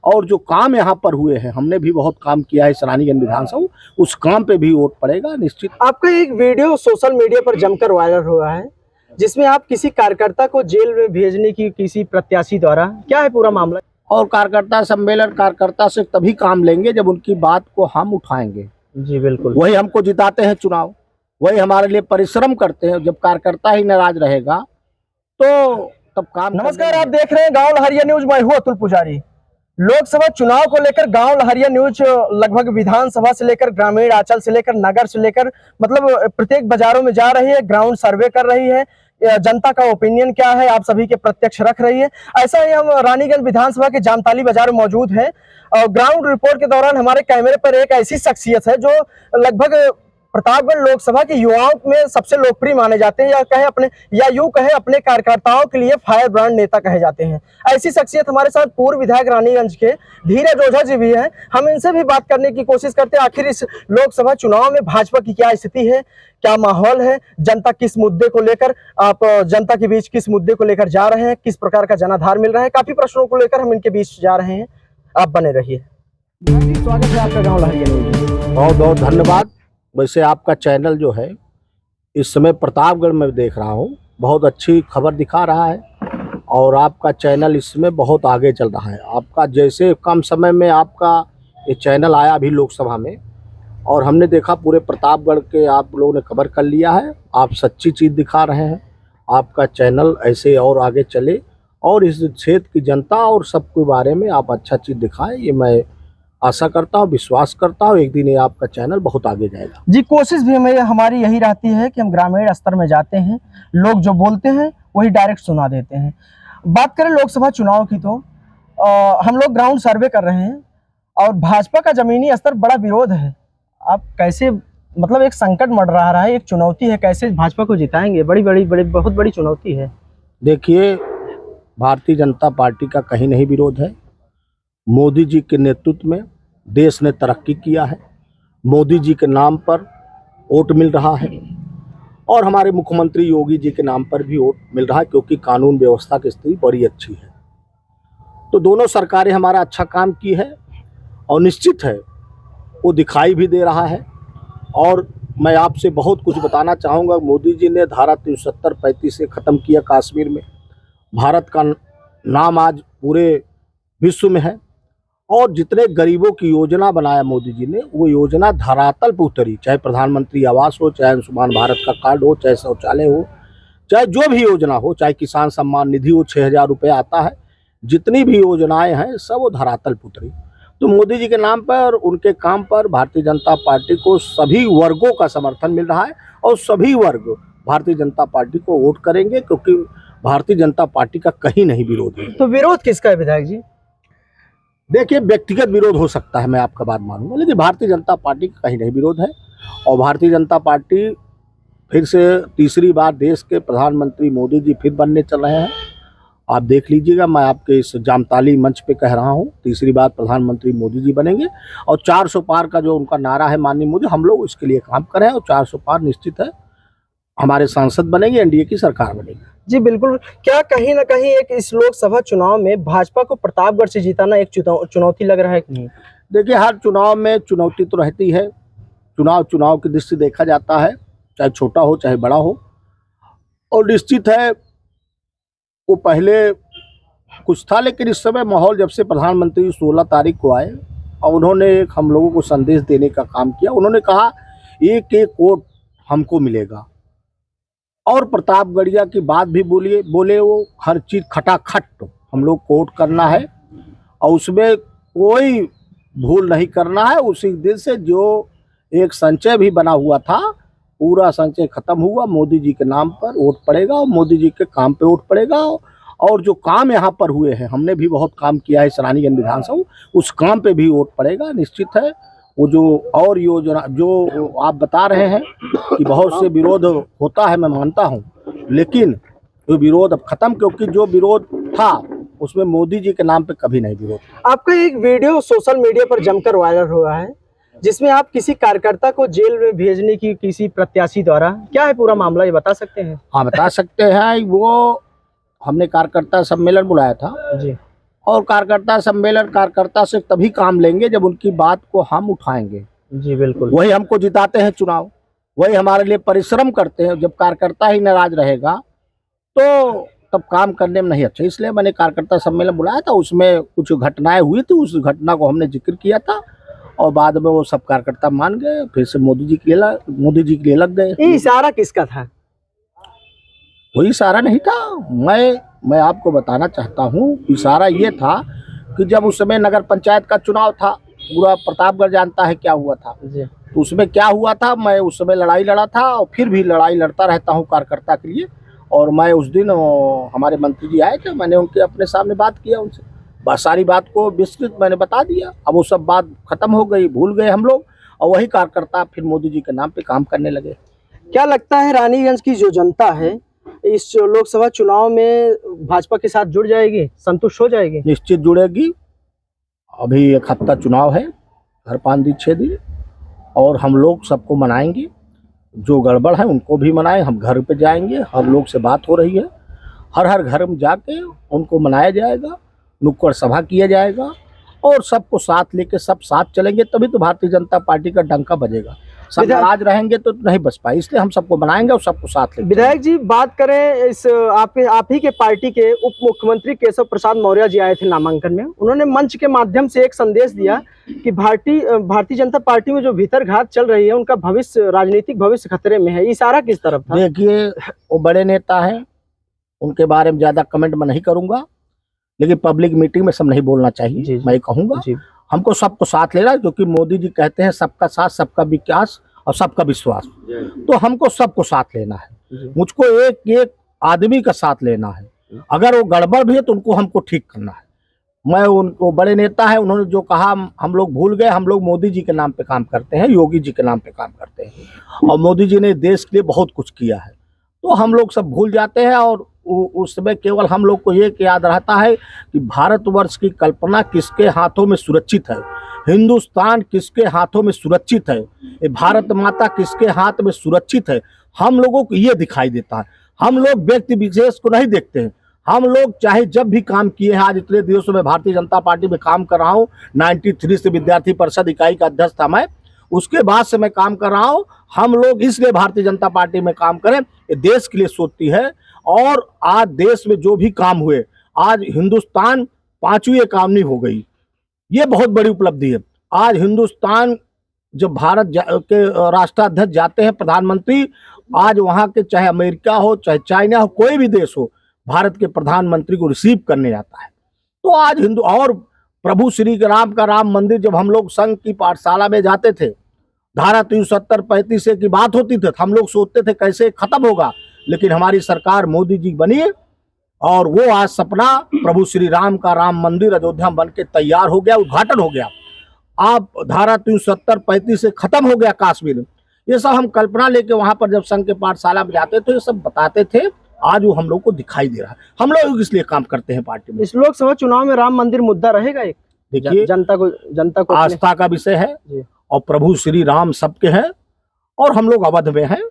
और जो काम यहाँ पर हुए हैं, हमने भी बहुत काम किया है सरानीगंज विधानसभा, उस काम पे भी वोट पड़ेगा निश्चित। आपका एक वीडियो सोशल मीडिया पर जमकर वायरल हुआ है जिसमें आप किसी कार्यकर्ता को जेल में भेजने की किसी प्रत्याशी द्वारा, क्या है पूरा मामला? और कार्यकर्ता सम्मेलन, कार्यकर्ता से तभी काम लेंगे जब उनकी बात को हम उठाएंगे। जी बिल्कुल। वही हमको जिताते हैं चुनाव, वही हमारे लिए परिश्रम करते हैं। जब कार्यकर्ता ही नाराज रहेगा तो तब काम। नमस्कार, आप देख रहे हैं गांव लहरिया न्यूज। मैं हूं अतुल पुजारी। लोकसभा चुनाव को लेकर गांव लहरिया न्यूज लगभग विधानसभा से लेकर ग्रामीण अंचल से लेकर नगर से लेकर मतलब प्रत्येक बाजारों में जा रही है, ग्राउंड सर्वे कर रही है, जनता का ओपिनियन क्या है आप सभी के प्रत्यक्ष रख रही है। ऐसा ही हम रानीगंज विधानसभा के जामताली बाजार में मौजूद हैं और ग्राउंड रिपोर्ट के दौरान हमारे कैमरे पर एक ऐसी शख्सियत है जो लगभग प्रतापगढ़ लोकसभा के युवाओं में सबसे लोकप्रिय माने जाते हैं, या यूं कहे अपने कार्यकर्ताओं के लिए फायर ब्रांड नेता कहे जाते हैं। ऐसी शख्सियत हमारे साथ पूर्व विधायक रानीगंज के धीरज ओझा जी भी हैं। हम इनसे भी बात करने की कोशिश करते हैं आखिर इस लोकसभा चुनाव में भाजपा की क्या स्थिति है, क्या माहौल है, जनता किस मुद्दे को लेकर, आप जनता के बीच किस मुद्दे को लेकर जा रहे हैं, किस प्रकार का जनाधार मिल रहा है, काफी प्रश्नों को लेकर हम इनके बीच जा रहे हैं। आप बने रहिए। स्वागत है आपका गाँव लहरिया न्यूज। बहुत बहुत धन्यवाद। वैसे आपका चैनल जो है इस समय प्रतापगढ़ में देख रहा हूँ, बहुत अच्छी खबर दिखा रहा है और आपका चैनल इसमें बहुत आगे चल रहा है। आपका जैसे कम समय में आपका ये चैनल आया अभी लोकसभा में और हमने देखा पूरे प्रतापगढ़ के आप लोगों ने कवर कर लिया है। आप सच्ची चीज़ दिखा रहे हैं। आपका चैनल ऐसे और आगे चले और इस क्षेत्र की जनता और सबके बारे में आप अच्छा चीज़ दिखाएं, ये मैं आशा करता हूँ, विश्वास करता हूँ एक दिन ये आपका चैनल बहुत आगे जाएगा। जी, कोशिश भी हमारी यही रहती है कि हम ग्रामीण स्तर में जाते हैं, लोग जो बोलते हैं वही डायरेक्ट सुना देते हैं। बात करें लोकसभा चुनाव की तो हम लोग ग्राउंड सर्वे कर रहे हैं और भाजपा का जमीनी स्तर बड़ा विरोध है। आप कैसे, मतलब एक संकट मंडरा रहा है, एक चुनौती है, कैसे भाजपा को जिताएंगे? बहुत बड़ी चुनौती है। देखिए, भारतीय जनता पार्टी का कहीं नहीं विरोध है। मोदी जी के नेतृत्व में देश ने तरक्की किया है, मोदी जी के नाम पर वोट मिल रहा है और हमारे मुख्यमंत्री योगी जी के नाम पर भी वोट मिल रहा है क्योंकि कानून व्यवस्था की स्थिति बड़ी अच्छी है। तो दोनों सरकारें हमारा अच्छा काम की है और निश्चित है वो दिखाई भी दे रहा है। और मैं आपसे बहुत कुछ बताना चाहूँगा। मोदी जी ने धारा 370-35 से ख़त्म किया कश्मीर में। भारत का नाम आज पूरे विश्व में है और जितने गरीबों की योजना बनाया मोदी जी ने, वो योजना धरातल पर उतरी। चाहे प्रधानमंत्री आवास हो, चाहे आयुष्मान भारत का कार्ड हो, चाहे शौचालय हो, चाहे जो भी योजना हो, चाहे किसान सम्मान निधि हो, 6,000 रुपये आता है, जितनी भी योजनाएं हैं सब वो धरातल पर उतरी। तो मोदी जी के नाम पर, उनके काम पर भारतीय जनता पार्टी को सभी वर्गों का समर्थन मिल रहा है और सभी वर्ग भारतीय जनता पार्टी को वोट करेंगे क्योंकि भारतीय जनता पार्टी का कहीं नहीं विरोध है। तो विरोध किसका है विधायक जी? देखिए, व्यक्तिगत विरोध हो सकता है, मैं आपका बात मानूंगा, लेकिन भारतीय जनता पार्टी का कहीं नहीं विरोध है। और भारतीय जनता पार्टी फिर से तीसरी बार देश के प्रधानमंत्री मोदी जी फिर बनने चल रहे हैं। आप देख लीजिएगा, मैं आपके इस जामताली मंच पे कह रहा हूँ, तीसरी बार प्रधानमंत्री मोदी जी बनेंगे और 400 पार का जो उनका नारा है माननीय मोदी, हम लोग इसके लिए काम कर रहे हैं और 400 पार निश्चित है हमारे सांसद बनेंगे, एनडीए की सरकार बनेगी। जी बिल्कुल। क्या कहीं ना कहीं एक इस लोकसभा चुनाव में भाजपा को प्रतापगढ़ से जिताना एक चुनौती लग रहा है कि नहीं? देखिए, हर चुनाव में चुनौती तो रहती है। चुनाव की दृष्टि देखा जाता है, चाहे छोटा हो चाहे बड़ा हो। और निश्चित है वो पहले कुछ था, लेकिन इस समय माहौल, जब से प्रधानमंत्री 16 तारीख को आए और उन्होंने एक हम लोगों को संदेश देने का काम किया। उन्होंने कहा एक एक वोट हमको मिलेगा और प्रतापगढ़िया की बात भी बोले वो हर चीज़ खटाखट हम लोग को वोट करना है और उसमें कोई भूल नहीं करना है। उसी दिन से जो एक संचय भी बना हुआ था, पूरा संचय खत्म हुआ। मोदी जी के नाम पर वोट पड़ेगा और मोदी जी के काम पे वोट पड़ेगा। और जो काम यहाँ पर हुए हैं, हमने भी बहुत काम किया है सरानीगंज विधानसभा, उस काम पे भी वोट पड़ेगा निश्चित है। वो जो और योजना जो आप बता रहे हैं कि बहुत से विरोध होता है, मैं मानता हूँ, लेकिन वो विरोध अब खत्म, क्योंकि जो विरोध था उसमें मोदी जी के नाम पे कभी नहीं विरोध। आपका एक वीडियो सोशल मीडिया पर जमकर वायरल हुआ है जिसमें आप किसी कार्यकर्ता को जेल में भेजने की किसी प्रत्याशी द्वारा, क्या है पूरा मामला, ये बता सकते हैं? हाँ, बता सकते हैं। वो हमने कार्यकर्ता सम्मेलन बुलाया था जी और कार्यकर्ता सम्मेलन कार्यकर्ता से तभी काम लेंगे जब उनकी बात को हम उठाएंगे। जी बिल्कुल। वही हमको जिताते हैं चुनाव, वही हमारे लिए परिश्रम करते हैं। जब कार्यकर्ता ही नाराज रहेगा तो तब काम करने में नहीं अच्छा। इसलिए मैंने कार्यकर्ता सम्मेलन बुलाया था, उसमें कुछ घटनाएं हुई थी, उस घटना को हमने जिक्र किया था और बाद में वो सब कार्यकर्ता मान गए, फिर से मोदी जी के लिए लग गए। ये इशारा किसका था? कोई इशारा नहीं था। मैं आपको बताना चाहता हूँ, इशारा ये था कि जब उस समय नगर पंचायत का चुनाव था, पूरा प्रतापगढ़ जानता है क्या हुआ था। जी। तो उसमें क्या हुआ था, मैं उस समय लड़ाई लड़ा था और फिर भी लड़ाई लड़ता रहता हूँ कार्यकर्ता के लिए। और मैं उस दिन हमारे मंत्री जी आए थे, मैंने उनके अपने सामने बात किया, उनसे सारी बात को विस्तृत मैंने बता दिया। अब वो सब बात खत्म हो गई, भूल गए हम लोग, और वही कार्यकर्ता फिर मोदी जी के नाम पे काम करने लगे। क्या लगता है रानीगंज की जो जनता है इस लोकसभा चुनाव में भाजपा के साथ जुड़ जाएगी, संतुष्ट हो जाएगी? निश्चित जुड़ेगी। अभी 1 हफ्ता चुनाव है, हर 5 दिन 6 दिन, और हम लोग सबको मनाएंगे। जो गड़बड़ है उनको भी मनाएं, हम घर पे जाएंगे, हर लोग से बात हो रही है, हर घर में जाके उनको मनाया जाएगा, नुक्कड़ सभा किया जाएगा और सबको साथ लेके सब साथ चलेंगे, तभी तो भारतीय जनता पार्टी का डंका बजेगा। सब नाराज रहेंगे तो नहीं बच पाए, इसलिए हम सबको बनाएंगे और सबको साथ लेंगे। विधायक जी, बात करें इस आप ही के पार्टी के उप मुख्यमंत्री केशव प्रसाद मौर्य जी आए थे नामांकन में। उन्होंने मंच के माध्यम से एक संदेश दिया कि भारतीय जनता पार्टी में जो भीतरघात चल रही है उनका भविष्य, राजनीतिक भविष्य खतरे में है। इशारा किस तरफ था? देखिए, वो बड़े नेता हैं, उनके बारे में ज्यादा कमेंट मैं नहीं करूंगा, लेकिन पब्लिक मीटिंग में सब नहीं बोलना चाहिए। मैं कहूंगा हमको सबको साथ लेना, क्योंकि मोदी जी कहते हैं सबका साथ, सबका विकास और सबका विश्वास। तो हमको सबको साथ लेना है, मुझको एक एक आदमी का साथ लेना है। अगर वो गड़बड़ भी है तो उनको हमको ठीक करना है। मैं उनको, बड़े नेता है, उन्होंने जो कहा हम लोग भूल गए। हम लोग मोदी जी के नाम पे काम करते हैं, योगी जी के नाम पे काम करते हैं, और मोदी जी ने देश के लिए बहुत कुछ किया है। तो हम लोग सब भूल जाते हैं और उस समय केवल हम लोग को ये याद रहता है कि भारतवर्ष की कल्पना किसके हाथों में सुरक्षित है, हिंदुस्तान किसके हाथों में सुरक्षित है, ये भारत माता किसके हाथ में सुरक्षित है। हम लोगों को ये दिखाई देता है। हम लोग व्यक्ति विशेष को नहीं देखते हैं। हम लोग चाहे जब भी काम किए हैं, आज इतने दिवसों में भारतीय जनता पार्टी में काम कर रहा हूँ, 93 से विद्यार्थी परिषद इकाई का अध्यक्ष था मैं, उसके बाद से मैं काम कर रहा हूँ। हम लोग इसलिए भारतीय जनता पार्टी में काम करें, ये देश के लिए सोचती है। और आज देश में जो भी काम हुए, आज हिंदुस्तान 5वीं इकॉनमी हो गई, ये बहुत बड़ी उपलब्धि है। आज हिंदुस्तान, जब भारत के राष्ट्राध्यक्ष जाते हैं, प्रधानमंत्री, आज वहाँ के चाहे अमेरिका हो चाहे चाइना हो, कोई भी देश हो, भारत के प्रधानमंत्री को रिसीव करने जाता है। तो आज हिंदू और प्रभु श्री राम का राम मंदिर, जब हम लोग संघ की पाठशाला में जाते थे, धारा 370-35 की बात होती थी, हम लोग सोचते थे कैसे खत्म होगा, लेकिन हमारी सरकार मोदी जी बनी और वो आज सपना प्रभु श्री राम का राम मंदिर अयोध्या बन के तैयार हो गया, उद्घाटन हो गया। आप धारा 370-35 से खत्म हो गया कश्मीर। ये सब हम कल्पना लेके वहां पर जब संघ के पाठशाला में जाते थे, ये सब बताते थे। आज वो हम लोग को दिखाई दे रहा है। हम लोग इसलिए काम करते हैं पार्टी में। इस लोकसभा चुनाव में राम मंदिर मुद्दा रहेगा एक, देखिए, जनता को आस्था का विषय है और प्रभु श्री राम सबके हैं और हम लोग अवध में हैं,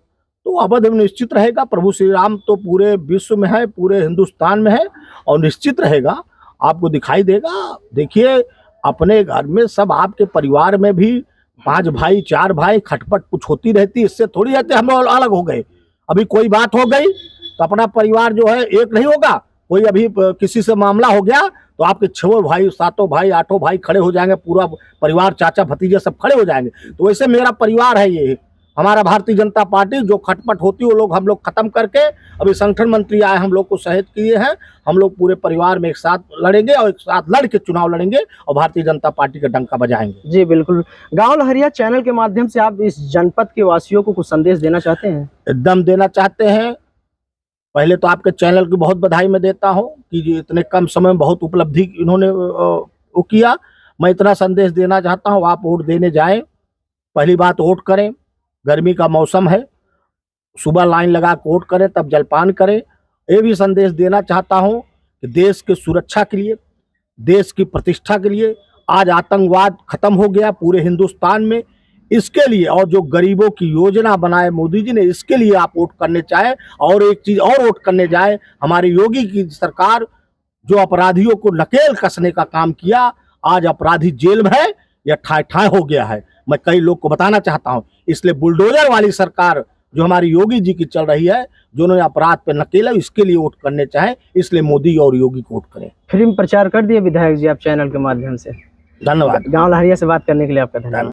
तो अवध में निश्चित रहेगा। प्रभु श्री राम तो पूरे विश्व में है, पूरे हिंदुस्तान में है और निश्चित रहेगा, आपको दिखाई देगा। देखिए, अपने घर में सब, आपके परिवार में भी 5 भाई 4 भाई, खटपट कुछ होती रहती, इससे थोड़ी रहते हम लोग अलग हो गए। अभी कोई बात हो गई तो अपना परिवार जो है एक नहीं होगा। कोई अभी किसी से मामला हो गया तो आपके 6 भाई 7 भाई 8 भाई खड़े हो जाएंगे, पूरा परिवार, चाचा भतीजे सब खड़े हो जाएंगे। तो वैसे मेरा परिवार है, ये हमारा भारतीय जनता पार्टी। जो खटपट होती है वो लोग हम लोग खत्म करके, अभी संगठन मंत्री आए, हम लोग को शहीद किए हैं। हम लोग पूरे परिवार में एक साथ लड़ेंगे और एक साथ लड़ के चुनाव लड़ेंगे और भारतीय जनता पार्टी का डंका बजाएंगे। जी बिल्कुल। गांव लहरिया चैनल के माध्यम से आप इस जनपद के वासियों को कुछ संदेश देना चाहते हैं? एकदम देना चाहते हैं। पहले तो आपके चैनल की बहुत बधाई मैं देता हूं कि इतने कम समय में बहुत उपलब्धि इन्होंने वो किया। मैं इतना संदेश देना चाहता हूं, आप वोट देने जाएं। पहली बात, वोट करें। गर्मी का मौसम है, सुबह लाइन लगा के वोट करें, तब जलपान करें। ये भी संदेश देना चाहता हूं कि देश की सुरक्षा के लिए, देश की प्रतिष्ठा के लिए, आज आतंकवाद खत्म हो गया पूरे हिंदुस्तान में, इसके लिए, और जो गरीबों की योजना बनाए मोदी जी ने, इसके लिए आप वोट करने चाहे। और एक चीज और वोट करने जाए, हमारे योगी की सरकार जो अपराधियों को नकेल कसने का काम किया, आज अपराधी जेल में है या ठाए ठाए हो गया है। मैं कई लोग को बताना चाहता हूं, इसलिए बुलडोजर वाली सरकार जो हमारी योगी जी की चल रही है, जो उन्होंने अपराध पे नकेला, इसके लिए वोट करने चाहे, इसलिए मोदी और योगी को वोट करें। फ्री में प्रचार कर दिए विधायक जी आप चैनल के माध्यम से। धन्यवाद। गांव लहरिया से बात करने के लिए आपका धन्यवाद।